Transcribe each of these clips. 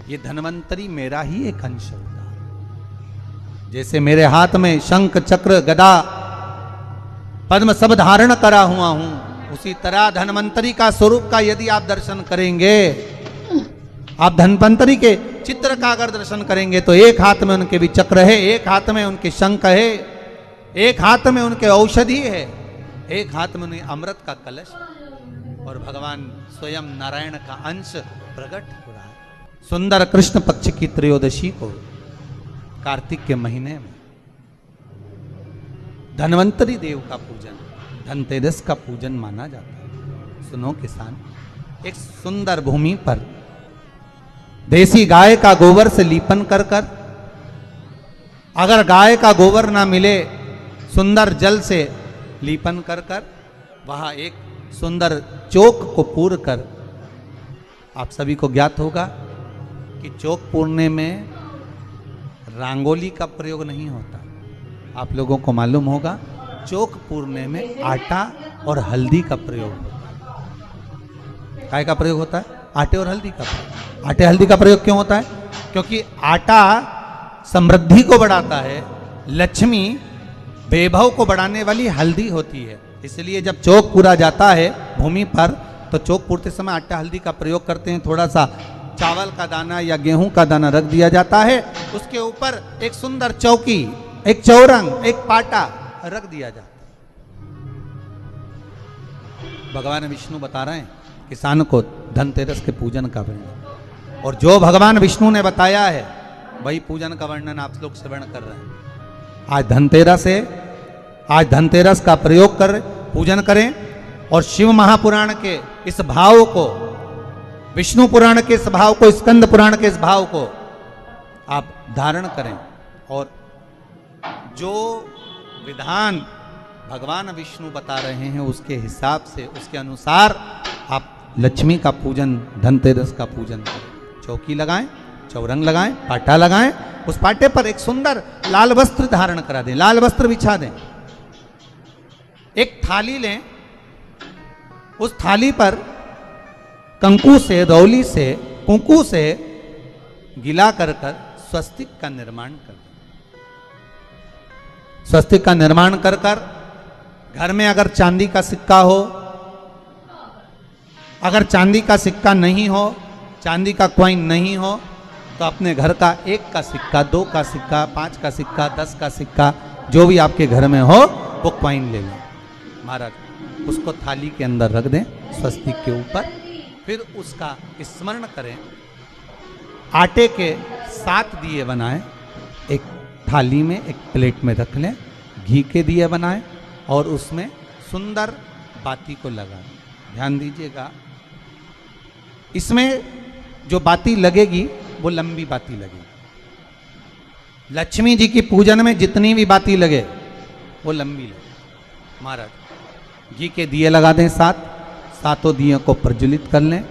ये धन्वंतरी मेरा ही एक अंश होता है। जैसे मेरे हाथ में शंख चक्र गदा पद्म सब धारण करा हुआ हूं, उसी तरह धन्वंतरी का स्वरूप का यदि आप दर्शन करेंगे, आप धन्वंतरी के चित्र का अगर दर्शन करेंगे तो एक हाथ में उनके भी चक्र है, एक हाथ में उनके शंख है, एक हाथ में उनके औषधि है, एक हाथ में उनके अमृत का कलश, और भगवान स्वयं नारायण का अंश प्रकट हो रहा है। सुंदर कृष्ण पक्ष की त्रयोदशी को कार्तिक के महीने में धन्वंतरी देव का पूजन, धनतेरस का पूजन माना जाता है। सुनो किसान, एक सुंदर भूमि पर देसी गाय का गोबर से लीपन कर कर, अगर गाय का गोबर ना मिले सुंदर जल से लीपन कर कर, वहां एक सुंदर चौक को पूर कर, आप सभी को ज्ञात होगा कि चौक पूरने में रंगोली का प्रयोग नहीं होता। आप लोगों को मालूम होगा चौक पूरने में आटा और हल्दी का प्रयोग होता है। काय का प्रयोग होता है? आटे और हल्दी का प्रयोग। आटे हल्दी का प्रयोग क्यों होता है? क्योंकि आटा समृद्धि को बढ़ाता है, लक्ष्मी वैभव को बढ़ाने वाली हल्दी होती है। इसलिए जब चौक पूरा जाता है भूमि पर तो चौक पूरते समय आटा हल्दी का प्रयोग करते हैं। थोड़ा सा चावल का दाना या गेहूं का दाना रख दिया जाता है, उसके ऊपर एक सुंदर चौकी, एक चौरंग, एक पाटा रख दिया जाता है। भगवान विष्णु बता रहे हैं किसान को धनतेरस के पूजन का वर्णन, और जो भगवान विष्णु ने बताया है वही पूजन का वर्णन आप लोग श्रवण कर रहे हैं। आज धनतेरस का प्रयोग कर पूजन करें और शिव महापुराण के इस भाव को, विष्णु पुराण के इस भाव को, स्कंद पुराण के इस भाव को आप धारण करें, और जो विधान भगवान विष्णु बता रहे हैं उसके हिसाब से, उसके अनुसार आप लक्ष्मी का पूजन, धनतेरस का पूजन करें। चौकी लगाएं, चौरंग लगाएं, पाटा लगाएं, उस पाटे पर एक सुंदर लाल वस्त्र धारण करा दें, लाल वस्त्र बिछा दें। एक थाली लें, उस थाली पर कंकु से, रौली से, कुंकू से गिला कर कर स्वस्तिक का निर्माण कर दें। स्वस्तिक का निर्माण कर कर घर में अगर चांदी का सिक्का हो, अगर चांदी का सिक्का नहीं हो, चांदी का कॉइन नहीं हो, तो अपने घर का 1 का सिक्का, 2 का सिक्का, 5 का सिक्का, 10 का सिक्का, जो भी आपके घर में हो वो कॉइन ले लें महाराज, उसको थाली के अंदर रख दें स्वस्तिक के ऊपर। फिर उसका स्मरण करें। आटे के 7 दिए बनाएं, एक थाली में, एक प्लेट में रख लें, घी के दिए बनाएं और उसमें सुंदर बाती को लगा दें। ध्यान दीजिएगा, इसमें जो बाती लगेगी वो लंबी बाती लगेगी। लक्ष्मी जी की पूजन में जितनी भी बाती लगे वो लंबी लगे। महाराज घी के दिए लगा दें 7, सातों दियों को प्रज्वलित कर लें,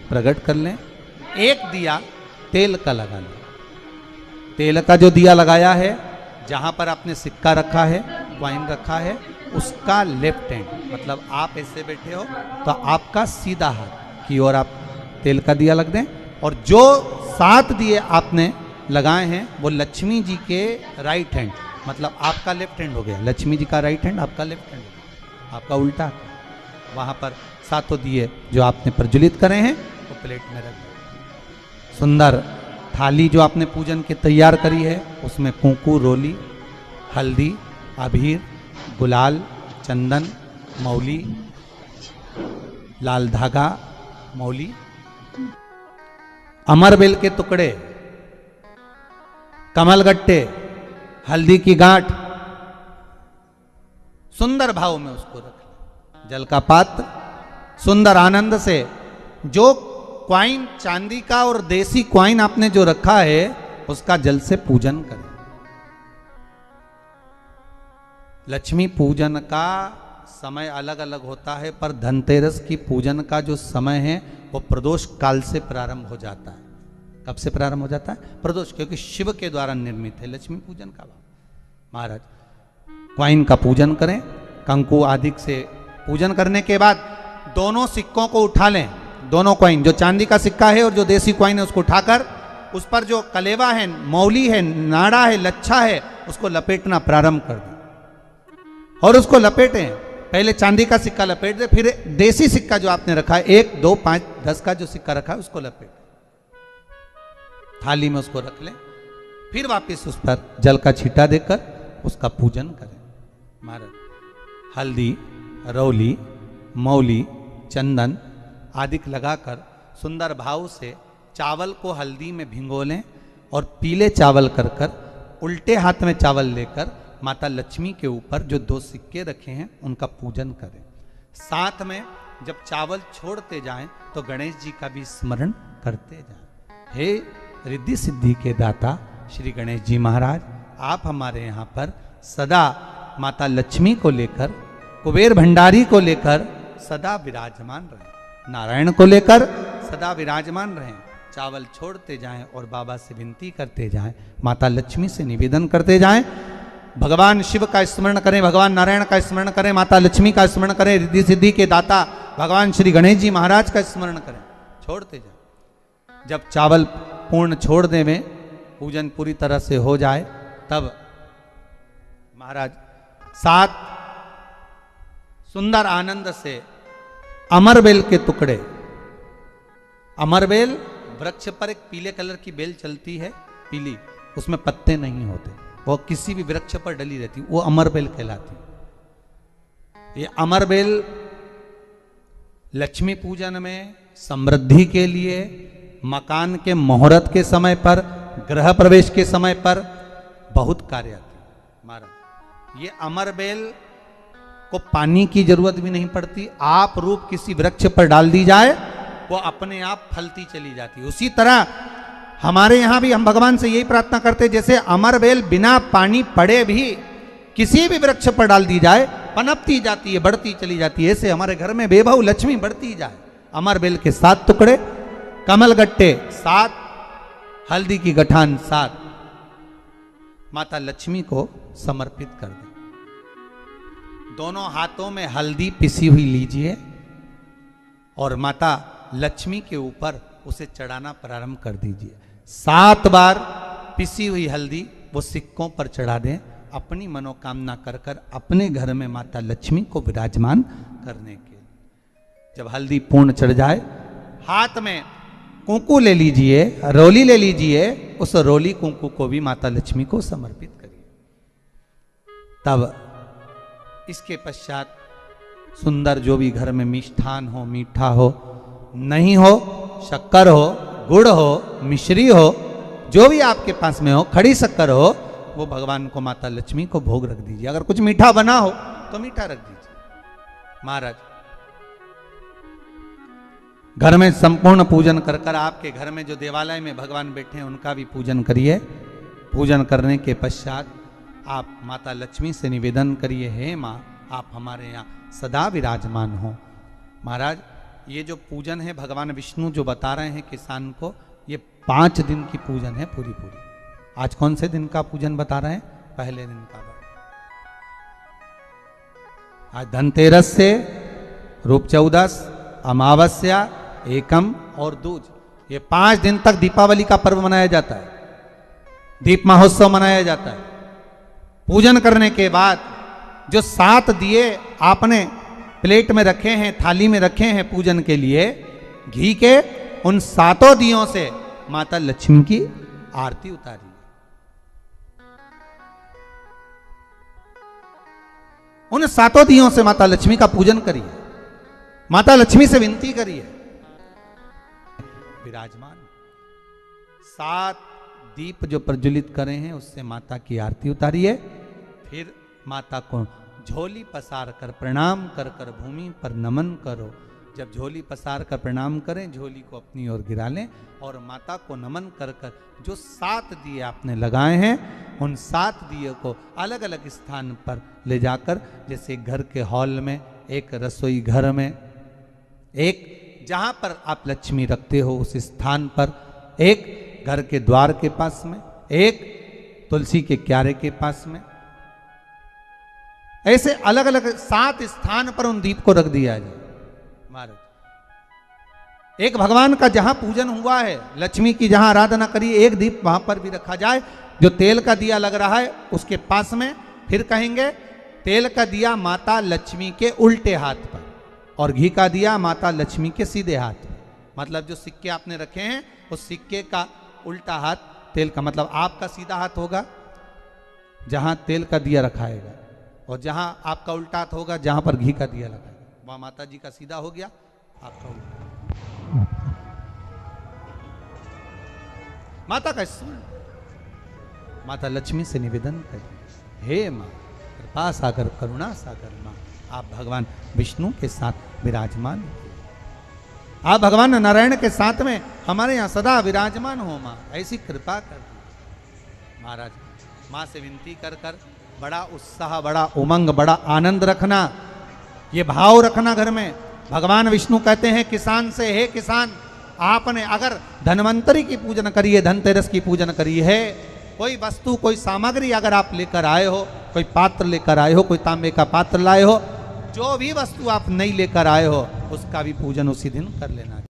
प्रकट कर लें। एक दिया तेल का लगा लें। तेल का जो दिया लगाया है, जहां पर आपने सिक्का रखा है, कॉइन रखा है, उसका लेफ्ट हैंड, मतलब आप ऐसे बैठे हो तो आपका सीधा हाथ की ओर आप तेल का दिया लग दें। और जो 7 दिए आपने लगाए हैं वो लक्ष्मी जी के राइट हैंड, मतलब आपका लेफ्ट हैंड हो गया, लक्ष्मी जी का राइट हैंड, आपका लेफ्ट हैंड, आपका उल्टा। वहां पर 7 दिए जो आपने प्रज्वलित करे हैं वो प्लेट में रख दें। सुंदर थाली जो आपने पूजन के तैयार करी है उसमें कुंकू, रोली, हल्दी, अबीर, गुलाल, चंदन, मौली, लाल धागा, मौली, अमरबेल के टुकड़े, कमलगट्टे, हल्दी की गांठ, सुंदर भाव में उसको रख लें। जल का पात्र सुंदर आनंद से, जो क्वाइन चांदी का और देसी क्वाइन आपने जो रखा है उसका जल से पूजन करें। लक्ष्मी पूजन का समय अलग अलग होता है, पर धनतेरस की पूजन का जो समय है वो प्रदोष काल से प्रारंभ हो जाता है। कब से प्रारंभ हो जाता है? प्रदोष, क्योंकि शिव के द्वारा निर्मित है लक्ष्मी पूजन का भाव। महाराज क्वाइन का पूजन करें, कंकु आदि से पूजन करने के बाद दोनों सिक्कों को उठा लें। दोनों क्वाइन, जो चांदी का सिक्का है और जो देसी क्वाइन है, उसको उठाकर उस पर जो कलेवा है, मौली है, नाड़ा है, लच्छा है, उसको लपेटना प्रारंभ कर दें और उसको लपेटें। पहले चांदी का सिक्का लपेट दे, फिर देसी सिक्का जो आपने रखा है 1, 2, 5, 10 का जो सिक्का रखा है उसको लपेट थाली में उसको रख लें। फिर वापस उस पर जल का छींटा देकर उसका पूजन करें। महाराज हल्दी, रौली, मौली, चंदन आदि लगाकर सुंदर भाव से चावल को हल्दी में भिगो लें और पीले चावल कर कर उल्टे हाथ में चावल लेकर माता लक्ष्मी के ऊपर जो 2 सिक्के रखे हैं उनका पूजन करें। साथ में जब चावल छोड़ते जाएं तो गणेश जी का भी स्मरण करते जाएं। हे रिद्धि सिद्धि के दाता श्री गणेश जी महाराज, आप हमारे यहाँ पर सदा माता लक्ष्मी को लेकर, कुबेर भंडारी को लेकर सदा विराजमान रहें, नारायण को लेकर सदा विराजमान रहें। चावल छोड़ते जाएं और बाबा से विनती करते जाएं, माता लक्ष्मी से निवेदन करते जाएं। भगवान शिव का स्मरण करें, भगवान नारायण का स्मरण करें, माता लक्ष्मी का स्मरण करें, रिद्धि सिद्धि के दाता भगवान श्री गणेश जी महाराज का स्मरण करें, छोड़ते जाएं। जब चावल पूर्ण छोड़ देवें, पूजन पूरी तरह से हो जाए, तब महाराज 7 सुंदर आनंद से अमरबेल के टुकड़े, अमरबेल वृक्ष पर एक पीले कलर की बेल चलती है, पीली, उसमें पत्ते नहीं होते, वो किसी भी वृक्ष पर डली रहती, वो अमरबेल कहलाती। ये अमरबेल लक्ष्मी पूजन में, समृद्धि के लिए, मकान के मुहूर्त के समय पर, गृह प्रवेश के समय पर बहुत कार्य आती है। महाराज ये अमरबेल को पानी की जरूरत भी नहीं पड़ती, आप रूप किसी वृक्ष पर डाल दी जाए वो अपने आप फलती चली जाती है। उसी तरह हमारे यहाँ भी हम भगवान से यही प्रार्थना करते हैं, जैसे अमरबेल बिना पानी पड़े भी किसी भी वृक्ष पर डाल दी जाए पनपती जाती है, बढ़ती चली जाती है, ऐसे हमारे घर में बेभव लक्ष्मी बढ़ती जाए। अमरबेल के 7 टुकड़े, कमल गट्टे 7, हल्दी की गठान 7 माता लक्ष्मी को समर्पित कर दें। दोनों हाथों में हल्दी पिसी हुई लीजिए और माता लक्ष्मी के ऊपर उसे चढ़ाना प्रारंभ कर दीजिए। 7 बार पिसी हुई हल्दी वो सिक्कों पर चढ़ा दें, अपनी मनोकामना कर कर अपने घर में माता लक्ष्मी को विराजमान करने के लिए। जब हल्दी पूर्ण चढ़ जाए, हाथ में कुंकू ले लीजिए, रोली ले लीजिए, उस रोली कुंकू को भी माता लक्ष्मी को समर्पित करिए। तब इसके पश्चात सुंदर जो भी घर में मिष्ठान हो, मीठा हो, नहीं हो, शक्कर हो, गुड़ हो, मिश्री हो, जो भी आपके पास में हो, खड़ी शक्कर हो, वो भगवान को माता लक्ष्मी को भोग रख दीजिए। अगर कुछ मीठा बना हो तो मीठा रख दीजिए। महाराज घर में संपूर्ण पूजन कर कर आपके घर में जो देवालय में भगवान बैठे हैं उनका भी पूजन करिए। पूजन करने के पश्चात आप माता लक्ष्मी से निवेदन करिए, हे माँ आप हमारे यहाँ सदा विराजमान हो। महाराज ये जो पूजन है भगवान विष्णु जो बता रहे हैं किसान को, ये 5 दिन की पूजन है पूरी। आज कौन से दिन का पूजन बता रहे हैं? पहले दिन का। आज धनतेरस से रूप चौदस, अमावस्या, एकम और दूज, ये 5 दिन तक दीपावली का पर्व मनाया जाता है, दीप महोत्सव मनाया जाता है। पूजन करने के बाद जो 7 दिए आपने प्लेट में रखे हैं, थाली में रखे हैं पूजन के लिए घी के, उन 7 दियों से माता लक्ष्मी की आरती उतारी। उन 7 दियों से माता लक्ष्मी का पूजन करिए, माता लक्ष्मी से विनती करिए विराजमान। 7 दीप जो प्रज्वलित करे हैं उससे माता की आरती उतारिए। फिर माता को झोली पसार कर प्रणाम कर कर भूमि पर नमन करो। जब झोली पसार कर प्रणाम करें, झोली को अपनी ओर गिरा लें और माता को नमन कर कर जो 7 दिए आपने लगाए हैं उन 7 दिए को अलग अलग स्थान पर ले जाकर, जैसे घर के हॉल में, एक रसोई घर में, एक जहाँ पर आप लक्ष्मी रखते हो उस स्थान पर, एक घर के द्वार के पास में, एक तुलसी के क्यारे के पास में, ऐसे अलग अलग 7 स्थान पर उन दीप को रख दिया जाए। महाराज एक भगवान का जहां पूजन हुआ है, लक्ष्मी की जहां आराधना करी, एक दीप वहां पर भी रखा जाए। जो तेल का दिया लग रहा है उसके पास में फिर कहेंगे तेल का दिया माता लक्ष्मी के उल्टे हाथ पर और घी का दिया माता लक्ष्मी के सीधे हाथ पर। मतलब जो सिक्के आपने रखे हैं उस सिक्के का उल्टा हाथ तेल का, मतलब आपका सीधा हाथ होगा जहां तेल का दिया रखाएगा, और जहां आपका उल्टा हाथ होगा जहां पर घी का दिया लगाएगा, वहां माता जी का सीधा हो गया, आपका उल्टा। माता का स्मरण, माता लक्ष्मी से निवेदन करें, हे मां कृपा सागर करुणा सागर मां, आप भगवान विष्णु के साथ विराजमान हो, आप भगवान नारायण के साथ में हमारे यहाँ सदा विराजमान हो मां, ऐसी कृपा कर दी। महाराज मां से विनती कर कर बड़ा उत्साह, बड़ा उमंग, बड़ा आनंद रखना, ये भाव रखना घर में। भगवान विष्णु कहते हैं किसान से, हे किसान आपने अगर धन्वंतरी की पूजन करी है, धनतेरस की पूजन करी है, कोई वस्तु कोई सामग्री अगर आप लेकर आए हो, कोई पात्र लेकर आए हो, कोई तांबे का पात्र लाए हो, जो भी वस्तु आप नहीं लेकर आए हो उसका भी पूजन उसी दिन कर लेना।